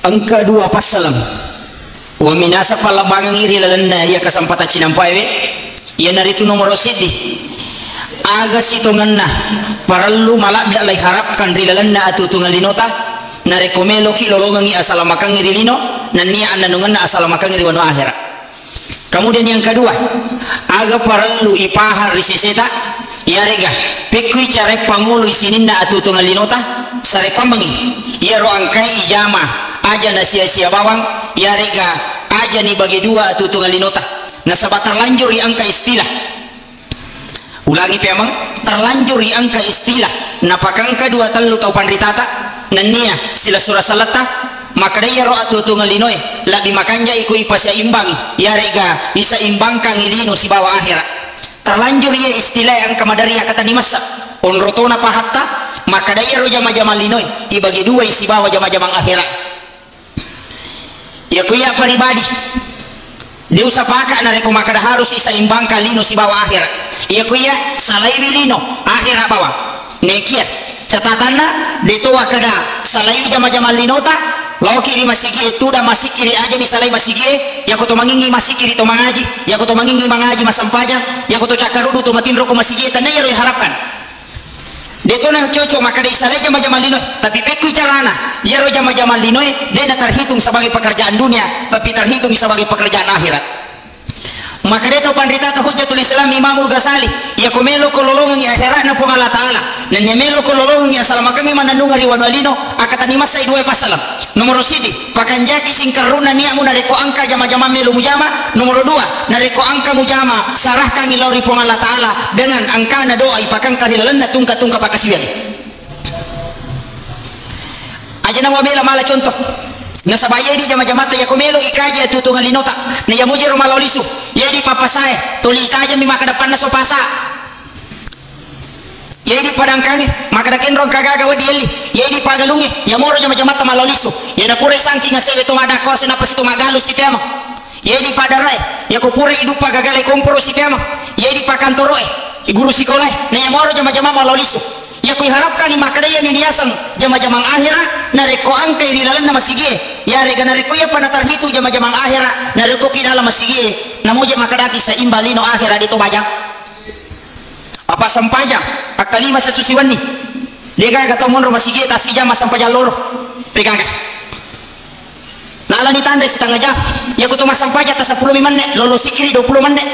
angka 2 pasalam wa minasa palabangang iri lalanda ya kasampata cinampaiwe ya naritu nomor sidi aga sitongan na parallu malak dak lay harapkan rilalanda atutungan linota narekomelo ki lolongangi asalamakang iri lino nania andanungan na asalamakang iri wano akhirat. Kemudian yang kedua, aga parallu ipahar risiseta ya rega pikui care pangulu isininda atutungan linota sare pambangi ya ro angkai ijama aja na sia-sia bawang ya rega aja ni bagi 2 atutungan linota na sabat terlanjur di angka istilah. Ulangi pemang terlanjur di angka istilah na pakangka 2 telu tau pandritata nania sila surah salata maka daya ro atutungan linoy labi makanja iku ipasya imbangi ya rega bisa imbangkan ilino si bawa akhirat. Terlanjur ya istilah yang kamadaria kata ni masa on rotona pahatta maka daya ro jama-jama linoy dibagi 2 isi bawa jama-jama akhirat. Ya kuya pribadi dia usapaka na reko maka harus isa imbangkan lino si bawa akhirat. Ya kuya salai lino akhirat bawa nekia catatanna ditoa kada salai jama-jama linota law kiri masigi itu dah masih kiri aja misalnya masigi ya koto mangingi masih kiri to mangaji ya koto mangingi mangaji masampaja ya koto cakarudu to matin roko masigi tanda ya harapkan deto na cocok maka de isale jama-jama lino tapi peku carana ya ro jama-jama lino dia terhitung sebagai pekerjaan dunia tapi terhitung sebagai pekerjaan akhirat. Maka dia tahu pandita ta Hujjatul Islam Imamul Ghazali ya komelo kololongan ya akhirat na pong Allah Ta'ala dan ya melo kololongan ya salamakangi mananunga riwanwalino akatani masai 2 pasalam nomor sidi pakanjaki singkaruna niamu nareko angka jama-jama melo mujama nomor 2 nareko angka mujama sarahkan ilauri pong Allah Ta'ala dengan angka na doa ipakang karilalan na tungka-tungka pakasiwag aja na wabela mala contoh nasabaya di jama-jama ya komelo ikaja tutungan linota na ya mujero malolisu ya di papasae tuli ikaja mi maka depan na sopasa ya di padang kami maka daken rong kagaga wadieli ya di pagalungi ya moro jama-jama malolisu ya na pure sangking asebe to madako sena pasito magalu si pema ya di padarai ya ko pure hidup pagagale komporo si pema ya di pakantoroe guru sekolah na ya moro jama-jama malolisu ya ku harapkan maka daya ni diasang jama-jamang akhirat nareko angka irilalan na masige ya rega nareko ya pada terhitu jama-jamang akhirat nareko kidala masige namuja maka daki sa imbalino akhirat itu bajang apa sampajang akalima sesusiwan ni lega kata monro masige tasi jama sampajang loro pegang lala ni tanda setengah jam ya ku to masampaja ta 10 menit lolo sikiri 20 menit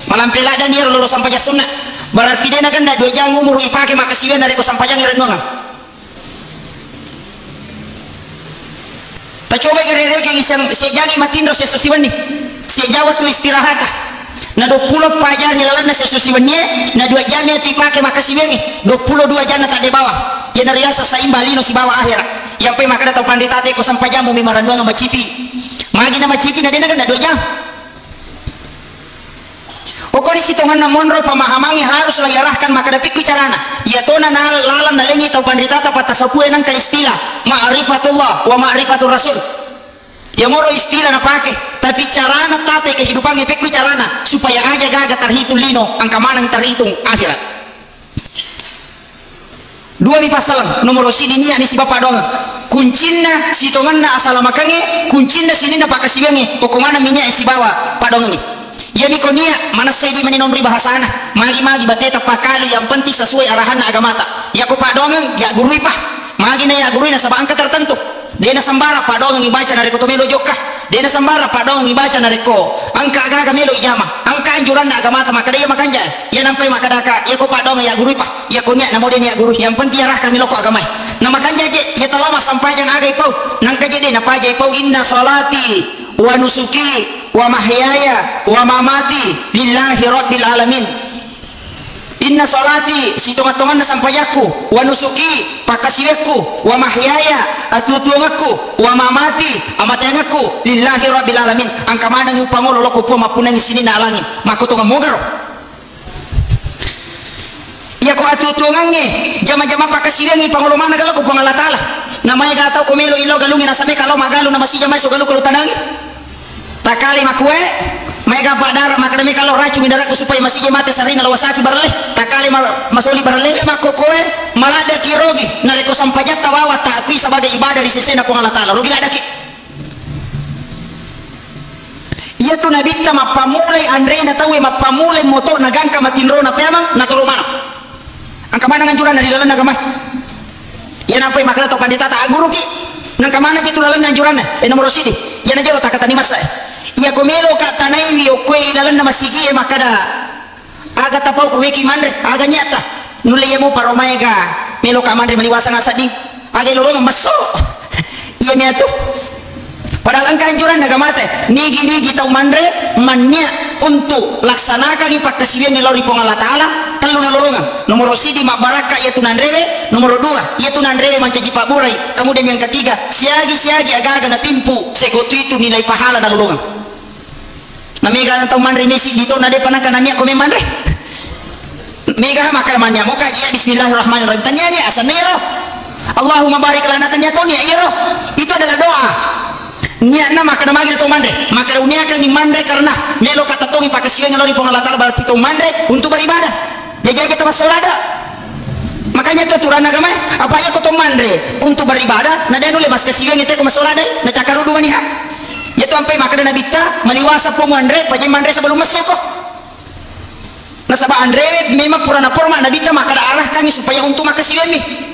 malam pelada ni lolo sampajang sunnah berarti dia nak kena 2 jam umur ipake makasiwan dari ko sampajang renungan tak coba gerereke sejani matindro sesusiwan ni sejawat tu istirahat na 20 pajar hilalan na sesusiwan ni na 2 jam ya ipake makasiwan ni 22 jam tak de bawah ya nariasa saimba lino si bawah akhirat yang pe makada tau pandita te ko sampajamu mi maranduang macipi magi na macipi na dia nak kena 2 jam. Pokoknya sitongan na monro pemahamannya harus layarahkan maka dapat carana ya tona na lalan na lengi tau pandita tau patasapue nang ka istilah ma'rifatullah wa ma'rifatur rasul ya moro istilah na pake tapi carana tate kehidupannya pekui carana supaya aja gaga terhitung lino angka manang terhitung akhirat 2 ni pasalan nomor sini ni ani si bapak dong kuncinna sitongan na asalamakange kuncinna sini na pakasiwange pokoknya minyak si bawa padongi ya mikonia mana saya di nomri bahasana magi-magi bateta pakali yang penting sesuai arahan agama ta ya ko padongang ya guru ipah magi na ya guru na sa angka tertentu dia na sambara padongang ibaca na reko melo jokka dia na sambara padongang ibaca na reko angka aga melo ijama angka anjuran na agama ta maka dia makanja ya nampai makadaka ya ko padongang ya guru ipah ya ko nya na modern ya guru yang penting arahkan loko agama na makanja je ya talama sampai jang aga ipau nang kaje na paja ipau inna salati wa nusuki wa mahyaya wa mamati lillahi rabbil alamin inna salati sitongatongan na sampayaku wa nusuki pakasiweku wa mahyaya atutuangaku wa mamati amatayangaku lillahi rabbil alamin angka manang upangolo loko po mapunang sini na alangi makutunga mogaro ya ko atutuangange jama-jama pakasiwengi pangolo mana galoko po Allah Ta'ala namanya gatau komelo ilo galungin nasabe kalau magalu na masih jamai so galu kalau tanangi takali makue mega padar makademi kalau racun indaraku supaya masih jemate sarina lawasaki barale takali masoli barale makokoe malada kirogi nareko sampajat tawawa takui sebagai ibadah di sesena pong Allah Ta'ala rogi ladaki Ia tu nabi ta mapamulai andre na tahu mapamulai moto nagangka matinro na pemang na tolo mana. Angka mana nganjuran dari lalan agama. Ia nampai makna to pandita ta guru ki. Nang kamana gitu lalan nganjuran nomor sidi. Ia na jalo takata ni masa. Ia komelo ka tanai wi okwe lalan na masigi makada. Aga tapau ko weki mandre aga nyata. Nule ia mo paromaega melo ka mandre maliwasa ngasadi. Aga lolong maso. Ia ni atu. Padahal angka anjuran agama teh nigi tau mandre mannya untuk laksanakan ipakasian yang lori pong Allah Ta'ala telu na lolongan nomor sidi mak baraka yaitu nandrewe nomor 2 yaitu nandrewe mancaji pak burai kemudian yang ketiga siagi aga-aga na timpu segotu itu nilai pahala na lolongan na mega tau mandre mesi dito na de panakananya kome mandre mega maka manya muka ya bismillahirrahmanirrahim tanyanya asanero Allahumma barik lana tanya tonia iro itu adalah doa niatna maka na magil to mandre maka unia kan mandre karena melo kata tongi pakasian lori pong Allah Ta'ala berarti to mandre untuk beribadah jaga kita masolada makanya itu aturan agama apa ya to mandre untuk beribadah na denu le mas kasian itu ke masolada na cakaru dua nih ya to ampai maka na bitta maliwasa pong mandre paje mandre sebelum masuk kok na saba andre memang purana porma na bitta maka arah kami supaya untuk makasian nih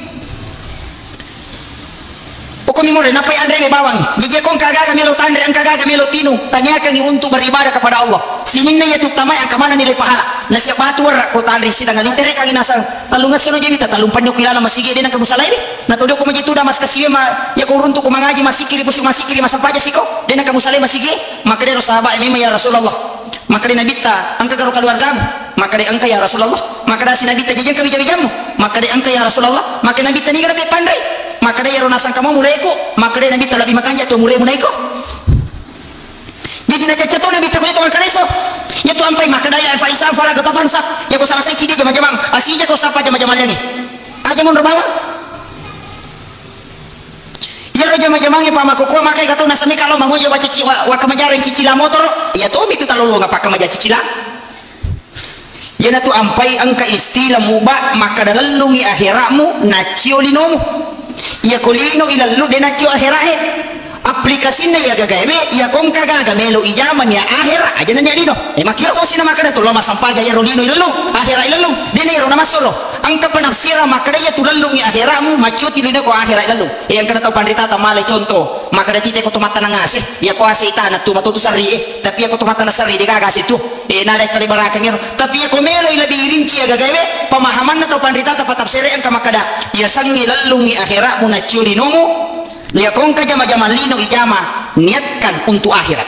Pokoknya more napai andre me bawang jije kong kagaga melo tandre ang kagaga melo tinu tanyakan untuk beribadah kepada Allah sininna ya tutama ang kamana nilai pahala na siapa batu war ko tandre sida ngalitere kang inasal talunga sino jadi ta talung panyo kilala masigi din ang kamusalay na todo ko majitu da mas kasiwe ma ya ko runtu ko mangaji masikiri pusik masikiri masampaja siko din ang kamusalay masigi maka dero sahabat mima ya Rasulullah maka di nabita ang kagaro keluargamu maka di angka ya Rasulullah maka da sinabita jije kabijamu maka di angka ya Rasulullah maka nabita ni grabe pandai maka dia rona sangka mau mulaiku maka dia nabi talabi makanya tu mulai munaiko jadi na cacato nabi tabu itu makanya so ya tu ampai maka dia faisa fara kata fansa ya ko salah sakit dia jama-jama asija ko sapa jama-jama lagi aja mun rebawa ya ro jama-jama ngi pama ko maka kata nasami kalau mangoje wa cici wa kamajaran cicila motor ya tu mi tu talulu ngapa kamaja cicila ya na tu ampai angka istilah mubah maka dalalungi akhiratmu naciolinomu ya kolino ilallu denacho akhirahe aplikasinya ya gagawe ya kong kagaga melo ijaman ya akhira aja nanya dino makira to sina makada to lama sampaga ya rolino ilallu akhira ilallu denero nama solo angka penafsira makada ya tulallu ya akhiramu macuti lino ko akhira ilallu yang kana tau pandita ta male contoh makada tite ko tomata nangase ya ko aseitana tu matutu sari tapi ya ko tomata nasari de gaga situ nalai kali baraka ngero tapi ya ko melo ila dirinci ya gagawe pemahaman na tau pandita ta patafsire angka makada ya sangi ilallu ni akhiramu na culinomu ya kongka jama-jama lino ijama niatkan untuk akhirat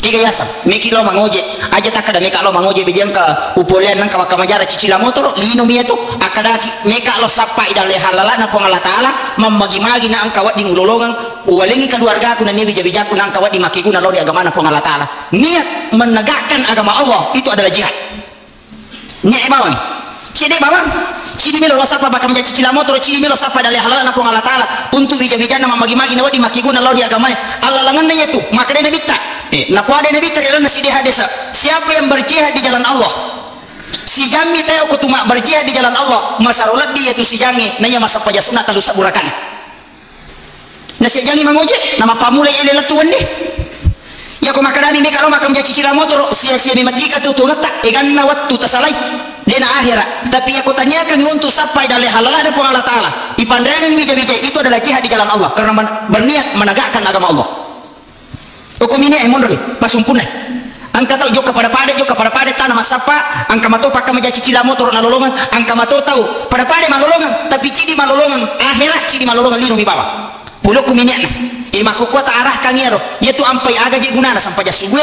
tiga yasa meki lo mangoje aja tak ada meka lo mangoje bejengka upolian nang kawaka majara cicila motor lino mia tu akadaki meka lo sapa idale halala na pong Allah Ta'ala mamagi-magi na ang kawat di ngulolongan uwalingi keluarga aku na nibi jabijaku na ang kawat di makiku na lo di agama na pong Allah Ta'ala niat menegakkan agama Allah itu adalah jihad niat bawang sini bawang cili melo sapa bakam jaci cila motor cili melo sapa dale halal na pong Allah Ta'ala untuk bija-bijana mamagi-magi na wadi makiguna lo di agama Allah langanna itu maka dia nabita na po ada nabita dalam nasi dia desa siapa yang berjihad di jalan Allah si jami tayo ko tuma berjihad di jalan Allah masarulat dia tu si jangi nanya masa pajasuna talu saburakan na si jangi mangoje nama pamulai ilelat tuan ni ya ko makadami me kalau makam jaci cila motor sia-sia mi matika tu ngata egan na wattu tasalai dena akhirat tapi aku tanyakan untuk sampai dari halal ada pun Allah Ta'ala ipandangan bija-bija itu adalah jihad di jalan Allah karena berniat menegakkan agama Allah hukum ini emun lagi pasumpuna angka tahu jok kepada pade tanah masapa angka mato pakai meja cicila motor na lolongan angka mato tahu pada pade malolongan tapi cidi malolongan akhirat cidi malolongan lino mi bawa pulau kuminiana imaku kuat arah kangero yaitu ampai aga gunana sampai jasugue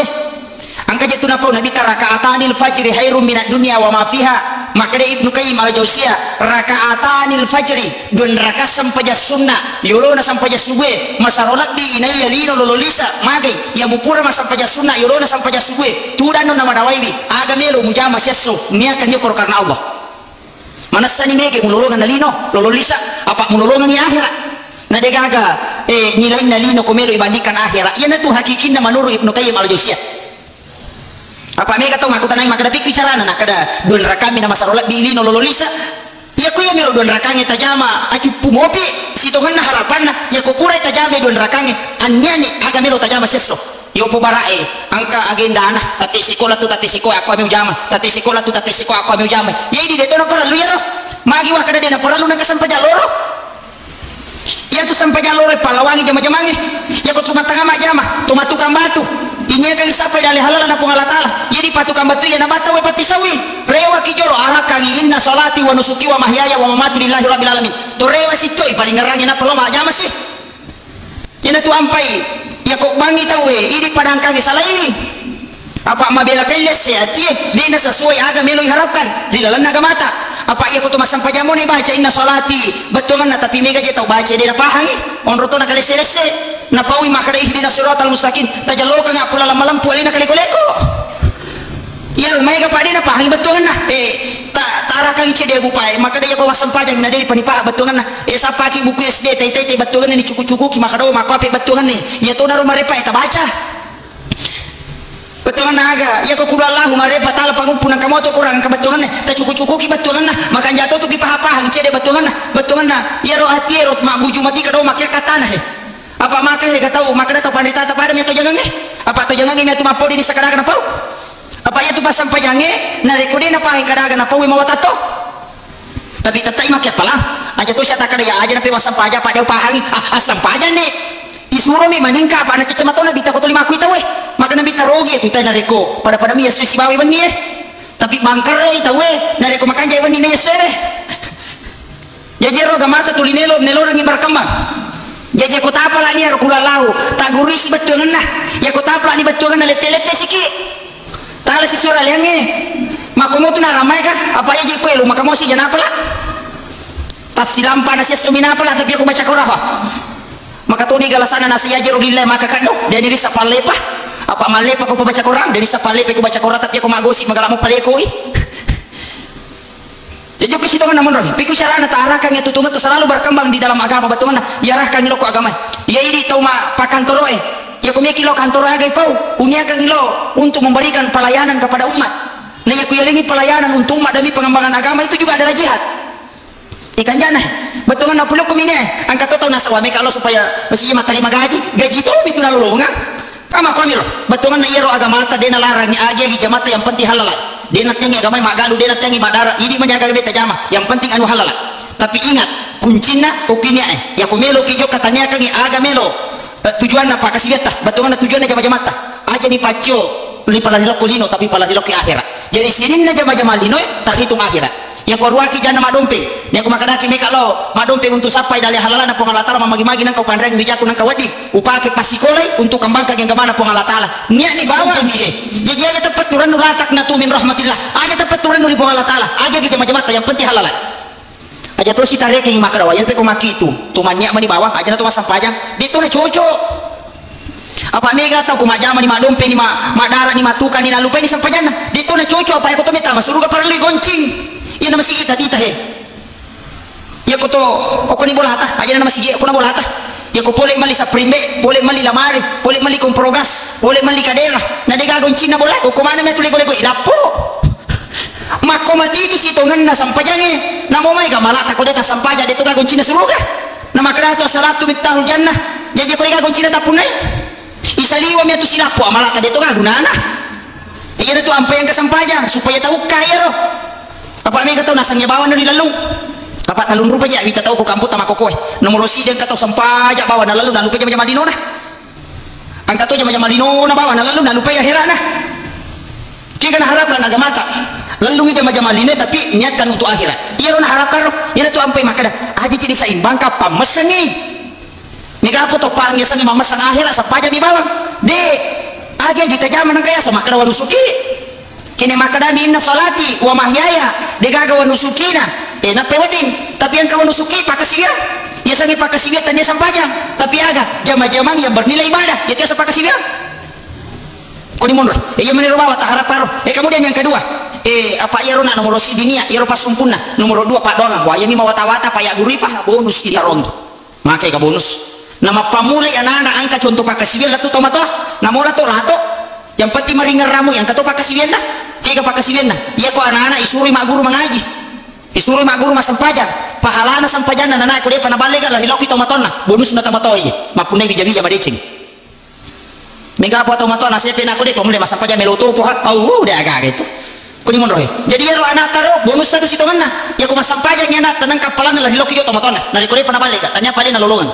angka jatuh napau nabi rakaatanil fajri khairum minad dunya wa ma fiha maka Ibnu Qayyim al-Jauziyah rakaatanil fajri don raka sampaja sunnah yolona sampaja subuh masarolat di inaya lino lololisa magai ya mupura masampaja sunnah yolona sampaja subuh tudano nama dawaibi aga melo mujama sesso niakan yokor karena Allah manasani mege mulolongan lino lololisa apa mulolongan ni akhirat na degaga nilai nalino komelo ibandingkan akhirat yana tu hakikinna menurut Ibnu Qayyim al-Jauziyah apa mereka tahu aku tanai maka dapat bicara nak ada don rakami nama sarolat di ilino lololisa ya ku yang melo don rakange tajama acu pumopi sitongan harapan ya ku pura tajame don rakange anyani aga melo tajama sesso yo po barae angka agenda na tati sekolah tu tati sekolah aku ambil ujama tati sekolah tu tati sekolah aku ambil ujama ya di deto na paralu ya ro magi wa kada dena paralu na kasampa jaloro ya tu sampai jaloro palawangi jama-jamangi ya ko tumatanga majama tumatukang batu inya kali sampai dali halal na pung Allah taala jadi patukan batu ya na bata we papisawi rewa kijolo arakang inna salati wa nusuki wa mahyaya wa mamati lillahi rabbil alamin to rewa si coy paling ngerang na paloma jama sih ina tu ampai ya kok bangi tahu ini padangkang salah ini apa mabela kailes seati dina sesuai agama melo harapkan di dalam agama mata apa ya kok tu masang pajamu ni baca inna salati betulan tapi mega je tahu baca dia pahangi on roto na kali selese na pawi makare ihdina siratal mustaqim tajalo ka ngapula malam pualina kali koleko ya mega padina pahangi betulan na tara kang icede bupai maka dia ko masang pajang na dari panipa betulan na sapa ki buku SD tai betulan ni cuku-cuku ki makado makape betulan ni ya to na rumah repa eta baca betulan naga ya ko kula Allah marepa tala pangumpunan kamo to kurang ka betulan ta cuku-cuku ki betulan na maka jatuh tu ki paha-paha icede betulan na ya ro hati ro ma buju mati kado make katana he apa maka he gatau maka da to pandita ta pada me to jangan apa to jangan me to mapodi di sakaraga na pau apa ya tu pasang pajange na rekode na pahe kadaga na pau we mawatato tapi tatai make pala aja to siya takada ya aja na pe wasang paja pada pahangi asam paja ne isuro mi maningka apa na cecemato na bita ko to lima kuita we maka na bita rogi tu tay na reko pada mi yesus sibawi bani tapi bangkar ita we na reko makanja bani ne yesus jaje roga mata tulinelo nelo ngi berkembang jaje ko tapala ni ro kula lau tagurisi betul na ya ko tapala ni betul na lete siki tala si sura liange makomo tu na ramai ka apa ya je ko elu makamo si jana pala tafsiram pana si sumina pala tapi aku baca Qur'an maka to ni galasana na siya jero lillahi maka kado dan diri sa palepa apa malepa ko baca Qur'an dari sa palepa ko baca Qur'an tapi aku magosi magala mo paleko jadi ko sito namun roh piku cara na taarakan itu tungat selalu berkembang di dalam agama betul na yarahkan ngilo ko agama ya ini tau ma pakantoroe ya ko kilo kantor agay pau unya kang ngilo untuk memberikan pelayanan kepada umat nah ya ko yalingi pelayanan untuk umat demi pengembangan agama itu juga adalah jihad ikan jana betul na pulo ko mine angka to na sawame kalau supaya mesti matarima gaji to itu na lolonga kama ko miro betul na iro agama ta dena larang aja di jamata yang penting halal dena tengi agama magalu dena tengi madara ini menjaga beta jama yang penting anu halal tapi ingat kuncinya ukinya ya ko melo kijo katanya kang aga melo tujuan apa kasih beta betul na tujuannya jama-jamata aja di pacio li pala hilok lino tapi pala hilok akhirat jadi sini na jama-jama lino terhitung akhirat yang korwaki jana madompeng yang kumakadaki meka lo madompeng untuk sampai dari halalan pong Allah taala mamagi-magi nang kau pandreng bijaku nang kawadi upake pasikole untuk kembangkan yang kemana pong Allah taala nia ni bawa ni jadi aja tepat turun nulatak na tumin rahmatillah aja tepat turun nuli pong Allah taala aja kita jama-jama yang penting halalan aja terus kita reke yang makarawa yang peko maki itu tumannya mani bawah aja na tu masang pajang di tu na cocok apa mega tau kumajama ni madompeng ni madara ni matukan ni nalupa ni sampajana di tu na cocok apa ya ko to meta masuruga parli goncing iya nama sih tita he ya ko to ako ni bolata aja nama sih ako na bolata ya ko pole mali sa prime pole mali lamari pole mali komprogas pole mali kadera na de gagon china bola ko mana me tule golego ilapo mako mati itu si tongan na sampajange na mo mai gamalata ko deta sampaja de to gagon china suruga na makra to salatu mitahul jannah jadi ko gagon china tapunai isaliwa me tu silapo amalata de to gagunana iya na to ampai yang kasampaja supaya tahu kaya ro apa mega tahu nasangnya bawa dari lalu apa talun rupa ya kita tahu ko kamput sama kokoy nomor siden kata sampaja bawa na lalu na lupa jama dino na angka to jama dino na bawa na lalu na lupa ya herana kika na harap na agamata lalu jama dino tapi niatkan untuk akhirat iya ro na harap karo iya to ampai makada aja jadi saimbang ka pamesengi mega apa to pang ya sangi mamasang akhirat sapaja di bawah de aja kita jama nang kaya sama kada wanusuki kini makadami inna salati wa mahyaya degaga wa nusukina na pewetin tapi yang kawan nusuki pakasibia ya sangi pakasibia tanya sampajang tapi aga jama-jamang yang bernilai ibadah ya tiasa pakasibia ko di mundur ya meniro bawa taharap paro kemudian yang kedua apa ya rona nomor si dinia ya pas sumpuna nomor 2 pak doang wa ya mi mawata-wata pa ya guri pa bonus kita ronto makai ka bonus nama pamulai anak-anak angka contoh pakasibia latu tomato namola to lato yang penting maringar ramu yang kata pakasibia tiga pakasibena iya ko anak-anak isuri mak guru mengaji isuri mak guru masampajang pahalana sampajana nana ko dia panabalega lah hiloki tomatonna bonus na tomatoi mapunai bija-bija madecing mega apa atau mato nasi pina aku deh pemulai masa paja meloto pohat udah agak gitu kuni mon roy jadi ya ro anak taro bonus tadu sitongan na ya ko masampaja nya na tanang kapalan lah hiloki yo tomatona na ko pernah balik tanya paling na lolongan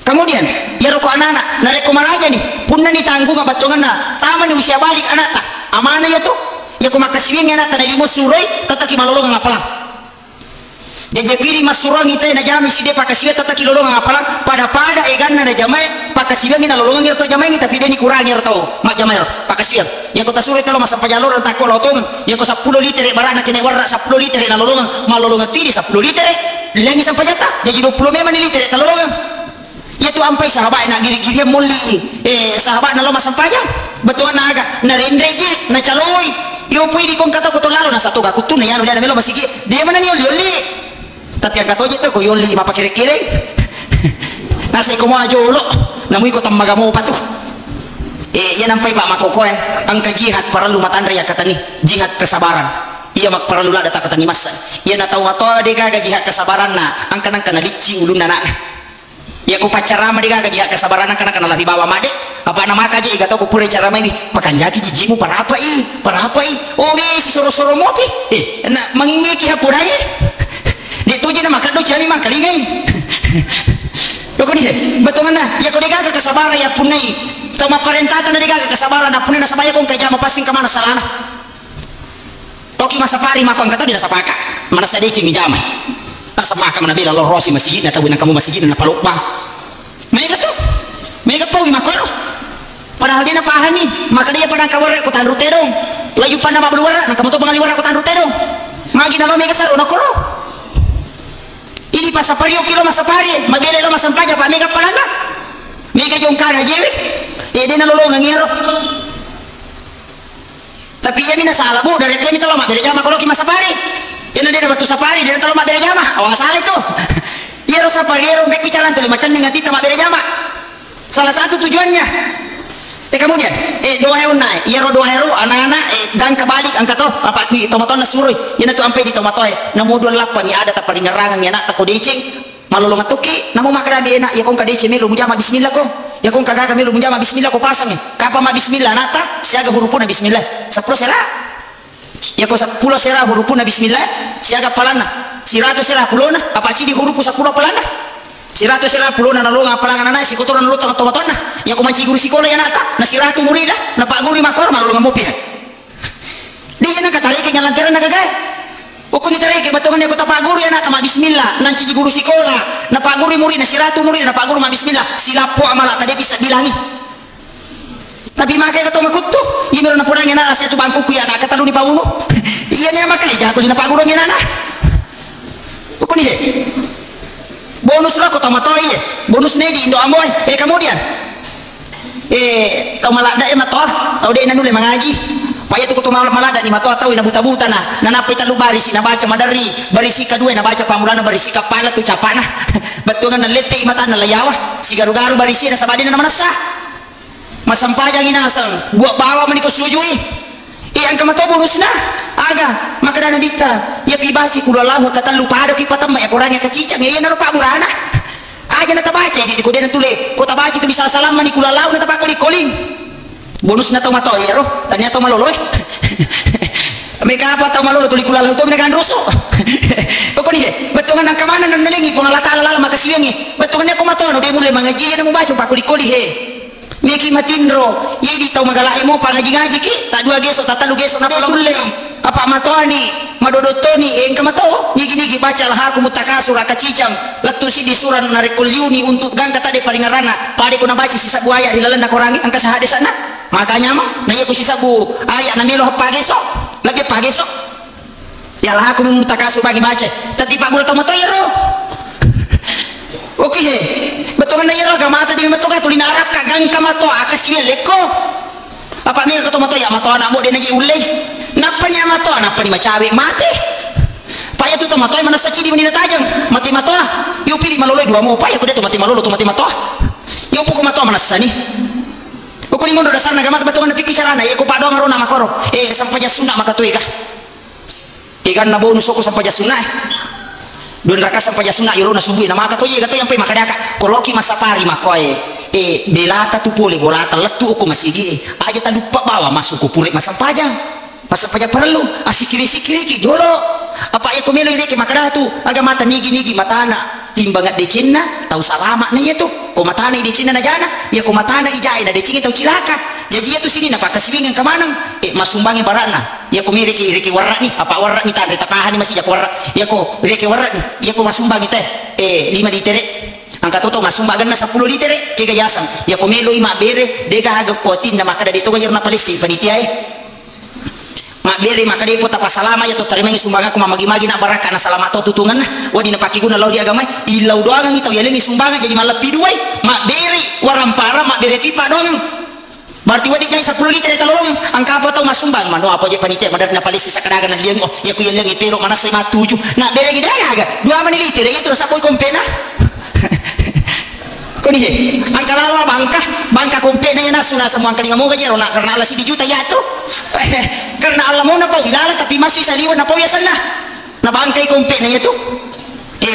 kemudian ya ro ko anak na reko maraja nih punna ni tanggung batongan na tama ni usia balik anak ta amana ya tuh ya ko makasiwing anak ta na limo surai tataki malolongan apalang jadi pilih masurang itu na jami si dia pakasiwe tataki lolongan apalang pada egan na jamai pakasiwe na lolongan itu jamai tapi dia ni kurang ya tau mak jamai pakasiwe yang kota surai kalau masa pajalor tak ko lotong yang ko 10 liter barana kene warna 10 liter na lolongan malolongan tidi 10 liter dilangi sampai jata jadi 20 memang liter ta lolongan ya tu ampai sahabat na giri-giri muli sahabat na lo masampayang betul na aga na rendreje na caloi yo pui di kong kata betul lalo na satu gakutu na yan udah na melo masih dia mana ni oli tapi ang katoje to ko yoli mapakire-kire nasa ko mo ajolo namuy ko tamagamo pa to yan ang pay pa makoko ang kajihad para lumatandra ya katani jihad kesabaran iya magparalula data katani masan iya na taw ato de ka jihad kesabaran na ang kanang kanalici ulun na ya ko pacarama de ka jihad kesabaran ang kanang kanalahi bawa made apa nama kaje gato ko pure cara mai pakanjaki jijimu para apa oh si soro-soro mopi na mangingi ki hapurai dituju na makado cari makalingai loko ni betongan na ya ko degaga kesabaran ya punai tama parentata na degaga kesabaran na punai na sabaya kong kajama pasing ka mana salana toki masafari mako ang kato di nasapaka mana sadeci mijama nasapaka mana bila lo rosi masjid na tawin kamu masjid na palukba mega po makoro padahal dia na pahani maka dia padang kawara ko tanru terong layu pa na mabluwara na kamu to pangaliwara ko tanru terong magi na lo mega saro na koro ini pasapari o kilo masapari mabele lo masampaja pa mega palana mega yung kana jewe dia nalolongan ngero tapi ya mina salah bu dari dia minta lama dari jama kalau ki masapari yana dia batu sapari dia talo mabele jama awas salah itu dia ro sapari ro mek bicaran tuh macam dengan tita mabele jama salah satu tujuannya kemudian doa naik iya ro doa ro anak-anak dan kebalik angkat toh apa ki tomaton na suroy yana tu ampe di tomatoy na modul lapan ni ada ta paringarangan yana ta ko decing malolong atuki namo makarabi enak ya kong kadece melu mujama bismillah ko ya kong kagaga melu mujama bismillah ko pasang kapa ma bismillah nata siaga hurufuna bismillah 10 sera ya ko 10 sera hurufuna bismillah siaga palana 100 sera pulona apa cidi hurufu 10 palana 100 sera pulona na longa palangan na si kotoran lu tomaton na ya ko manci guru sikola ya nata na 100 murida na pak guru makor malolong mopi dia na katarik nya lantaran na gagay ukun itarik batongan ya ko pak guru ya nata ma bismillah nanci guru sikola na pak guru murid na 100 murid na pak guru ma bismillah silapo amala tadi bisa bilangi tapi makai kato makutu ini na purang na sa tu bangku ku ya na katalu ni pauno iya na makai jatuh na pak guru nya na ukun ni bonus lah kota matoi bonus ne di Indo Amoy kemudian tau malada matoa tau dia nanule mangaji paya tu kota malada di matoa tau ina buta-buta na napa ita lu barisi na baca madari barisi kedua na baca pamulana barisi kapala tu capana betungan na lete mata na layawa si garu-garu barisi na sabadi na manasa masampajang inasang buat bawa meniko sujui yang kamato bonus na aga maka dana bita ya kibaci kudalahu kata lupa ada kipata ya kurangnya kecicang ya naruh pak burana aja na tabaca di kode na tule ko tabaci tu bisa salaman ni kudalahu na tabako di koling bonus na tomato ya roh tanya to maloloy meka apa to malolo tuli kudalahu to menegan roso pokoknya betungan nang kamana nan nalingi pun Allah taala makasiwengi betungannya ko matono dia mulai mengaji na mo baca pak di koli he Niki matindro, yedi tau magalai mo pangaji-ngaji ki, tak dua gesok, tak talu gesok na palang ulay. Apa matoani, madodotoni, engka mato, nigi-nigi baca alhaku mutakasur akacicang, latu si di suran narikul yuni untuk gangka tadi paringarana, pade ko nabaci sisa buaya di lalan na korangi, angka sahade sana. Makanya mo, na ko sisa bu ayat na melo pagesok, lagi pagesok. Ya alhaku mutakasur bagi baca, tadi pak bulan tomato yero. Oke, betul na yero gamata di mato ka tulina arab ka gang kamato akasiya leko. Apa mi ka tomato ya mato anak mo de na ulay. Napa niya mato napa ni macawe mate. Paya tu tomato ay mana saci di manina tajang. Mati mato yu pili maloloy dua mo paya ko de to mati malolo to mati mato. Yu po ko mato mana sani. Ko ni mondo dasar na gamata betul na pikicarana e ko pado ngaro na makoro. Sampaja sunna makatuy ka. Ikan na bonus ko sampaja sunna. Don raka sampai jasuna yoro na subuhi na maka to ye gato yang pe makadaka koloki masapari makoy belata tu pole bolata letu ko masigi aja ta lupa bawa masuk ku pure masam pajang perlu asikiri-sikiri ki jolo apa ya ko melo ide ke makada tu aga mata nigi matana timbangat de Cina tahu salama na yetu ko matana de Cina na jana ya ko matana ijai na de Cina tahu cilaka jadi ya tu sini na pakasibingan ke manang masumbangi barana ya ko miriki warna nih apa warna nih tanda tapahan masih jak warna ya ko riki warna nih ya ko masumbangi teh 5 liter angka toto masumbangan na 10 liter ke gayasam ya ko melo ima bere dega haga kotin na makada de to gayer na palisi panitia mak beri maka dia pota pasalama ya to terima sumbangan ku mamagi-magi nak baraka na salama to tutungan na wadi na pakiguna law di agama ilau doang ngitaw yalengi sumbangan jadi malapi duai mak beri warampara mak beri tipa doang berarti wadi jai 10 liter talolong angka apa tau masumbang mano apa je panitia madar na palisi sakadagan na liang oh ya ku yalengi pero mana 57 nak beri gida aga 2 liter itu sa boy kompena koni je angka lawa bangka kompena ya nasu na semua angka 5 mo gajero nak karena alasi di juta ya tu karena Allah mau napau ilala tapi masih saliwan napau ya sana na bangkai kompet na itu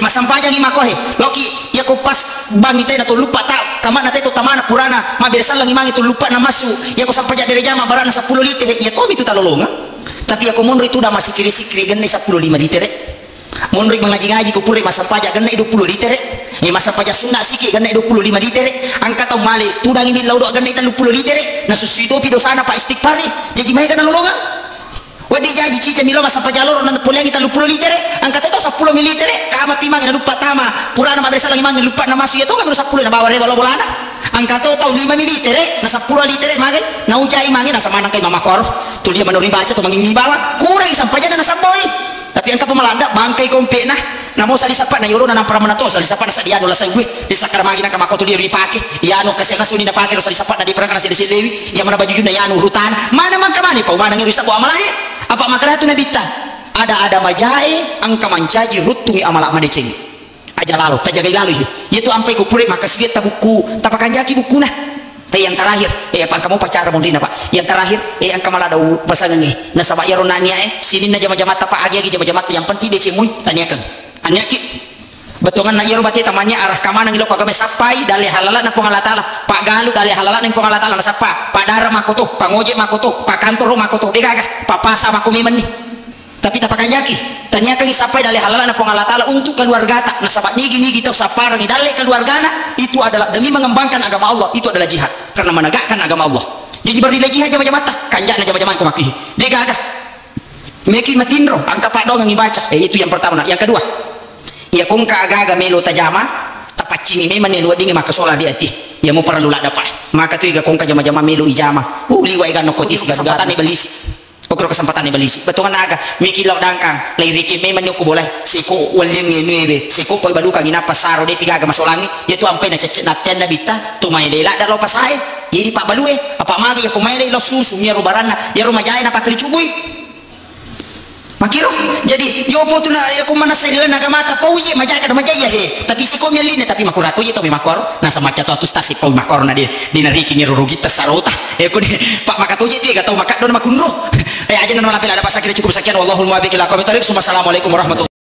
masam pajang ima kohe loki ya ko pas bang ite na to lupa ta kamana te to tamana purana ma bersal lang imang itu lupa na masu ya ko sampai jadi jama barana 10 liter ya to itu talolonga tapi ya ko munri itu udah masih kiri-sikiri genne 15 liter munri mengaji-ngaji ko pure masam pajak genne 20 liter ya masam pajak sunna siki genne 25 liter angka tau male tudang ini laudo genne 30 liter na susuito pido sana pak istighfar jadi mai kana lolonga wadi jaji cica milo masam pajak loro na pulengi 30 liter angka tau 10 liter kama timang na lupa tama purana madrasah lang imang lupa na masu ya to kan 10 na bawa re bola-bolana angka tau 5 liter na 10 liter mage na ujai mangi na sama nang kay mama kor tu dia manuri baca to mangingi bawa kurang sampai jana na saboy tapi angka pemalanda bangkai kompe nah namo sali sapat na yoro na nampara manato sali sapat na sadiano la sagwe di sakar magi na kamako to diri pake yano kasi kasuni na pake sali sapat na di perang kana si dewi yang mana baju na yano rutan mana man kamani pa mana ngiri sa bo amalahe apa makana tu nabita ada majae angka mancaji rutungi amalak madeceng aja lalu tajagai lalu itu ampai ku pure maka siget buku tapakan jaki buku nah yang terakhir apa kamu pacara mondina pak yang terakhir angka malah ada pasangan na sabak yaro nania sini na jama-jama tapak agi jama-jama yang penting dia cemui tanyakan anyaki betongan na yaro bati tamanya arah kamana ngilo kagame sapai dale halala na pong Allah taala pak galu dale halala na pong Allah taala na sapa pak dara makoto pak ngoje makoto pak kantor makoto dikaga pak pasa makumimen nih tapi tapakan jaki tanyakan sapai dale halala na pong Allah taala untuk keluarga tak na sabat nigi kita saparang ni dale keluargana itu adalah demi mengembangkan agama Allah itu adalah jihad karena menegakkan agama Allah jadi berdiri jihad jama-jama tak kanjak na jama-jama ko maki dikaga meki matindro angka pak dong yang baca itu yang pertama yang kedua ya kung kaaga melo tajama tapacini me manelo dingi makasola di ati ya mo perlu la dapat maka tu iga kung ka jama-jama melo ijama liwa iga no kotis kesempatan ni belisi okro kesempatan ni belisi betongan naga miki law dangkang lai riki me manyo ko boleh siko walyeng ngebe siko poi baduka ngina pasaro de pigaga masolangi ya tu ampe na cecet na tenda bita tu mai lela da lo pasae jadi pak balue apa magi ya ko mai lo susu mia robarana ya rumajai na pakli cubui makiro jadi yopo tu na ya ko mana sila na gamata pau ye majaka da majaya he tapi siko mia line tapi makurato ye to mi makor na samacha to stasi pau makor na di nariki nyerurugi tasarota ko di pak makatoje ti ga tau makat don makunro aja nan lapil ada pasakira cukup sekian wallahul muwaffiq ila aqwamit thoriq. Assalamualaikum warahmatullahi